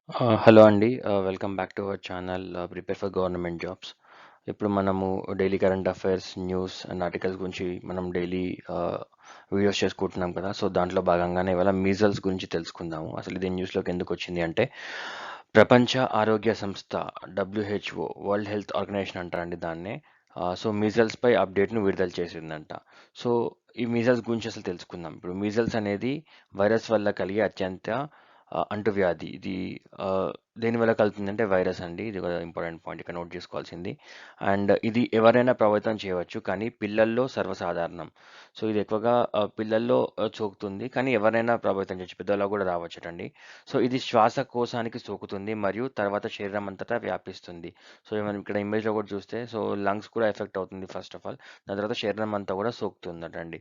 Hello అండి. Welcome back to our channel prepare for government jobs. ఇప్పుడు మనము daily current affairs, news and articles గురించి మనం daily videos చేసుకుంటున్నాం కదా. సో దాంట్లో భాగంగానే ఇవాళ మీజల్స్ గురించి తెలుసుకుందాము. అసలు ఇది న్యూస్లోకి ఎందుకు వచ్చింది అంటే, ప్రపంచ ఆరోగ్య సంస్థ డబ్ల్యూహెచ్ఓ, వరల్డ్ హెల్త్ ఆర్గనైజేషన్ అంటారండి దాన్నే. సో మీజల్స్ పై అప్డేట్ను విడుదల చేసిందంట. సో ఈ మీజల్స్ గురించి అసలు తెలుసుకుందాం. ఇప్పుడు మీజల్స్ అనేది వైరస్ వల్ల కలిగే అత్యంత అంటువ్యాధి. ఇది ఆహ్, దేనివల్ల కలుగుతుందంటే వైరస్ అండి. ఇది ఒక ఇంపార్టెంట్ పాయింట్ ఇక్కడ నోట్ చేసుకోవాల్సింది. అండ్ ఇది ఎవరైనా ప్రభావితం చేయవచ్చు. కానీ పిల్లల్లో సర్వసాధారణం. సో ఇది ఎక్కువగా పిల్లల్లో సోకుతుంది. కానీ ఎవరైనా ప్రభావితం చేయొచ్చు. పెద్దవాళ్ళకి కూడా రావచ్చటండి. సో ఇది శ్వాసకోశానికి సోకుతుంది మరియు తర్వాత శరీరం అంతటా వ్యాపిస్తుంది. సో మనం ఇక్కడ ఇమేజ్‌లో కూడా చూస్తే సో లంగ్స్ కూడా ఎఫెక్ట్ అవుతుంది ఫస్ట్ ఆఫ్ ఆల్. దాని తర్వాత శరీరం అంతా కూడా సోకుతుందటండి.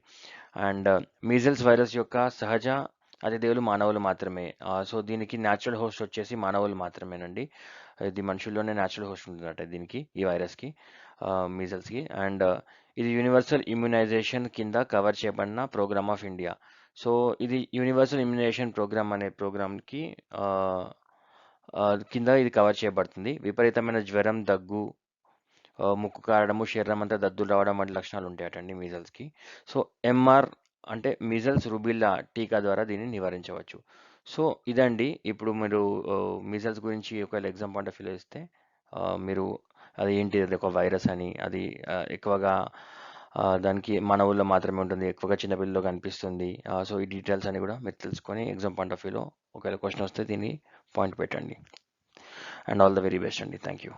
అండ్ మీజిల్స్ వైరస్ యొక్క సహజ అతిథేయులు మానవులు మాత్రమే. సో దీనికి న్యాచురల్ హోస్ట్ వచ్చేసి మానవులు మాత్రమేనండి. ఇది మనుషుల్లోనే న్యాచురల్ హోస్ట్ ఉంటుందట దీనికి, ఈ వైరస్‌కి, మీజల్స్‌కి. అండ్ ఇది యూనివర్సల్ ఇమ్యునైజేషన్ కింద కవర్ చేయబడిన ప్రోగ్రామ్ ఆఫ్ ఇండియా. సో ఇది యూనివర్సల్ ఇమ్యునైజేషన్ ప్రోగ్రామ్ అనే ప్రోగ్రామ్‌కి కింద ఇది కవర్ చేయబడుతుంది. విపరీతమైన జ్వరం, దగ్గు, ముక్కు కారడము, శరీరం అంతా దద్దులు రావడం వంటి లక్షణాలు ఉంటాయటండి మీజల్స్‌కి. సో ఎంఆర్ అంటే మీజల్స్, రుబిల్లా టీకా ద్వారా దీన్ని నివారించవచ్చు. సో ఇదండి. ఇప్పుడు మీరు మీజల్స్ గురించి ఒకవేళ ఎగ్జామ్ పాయింట్ ఆఫ్ వ్యూలో ఇస్తే మీరు అది ఏంటి, అది ఒక వైరస్ అని, అది ఎక్కువగా దానికి మానవుల్లో మాత్రమే ఉంటుంది. ఎక్కువగా చిన్న పిల్లల్లో కనిపిస్తుంది. సో ఈ డీటెయిల్స్ అన్ని కూడా మీరు తెలుసుకొని ఎగ్జామ్ పాయింట్ ఆఫ్ వ్యూలో ఒకవేళ క్వెషన్ వస్తే దీన్ని పాయింట్ పెట్టండి. And all the very best అండి. Thank you.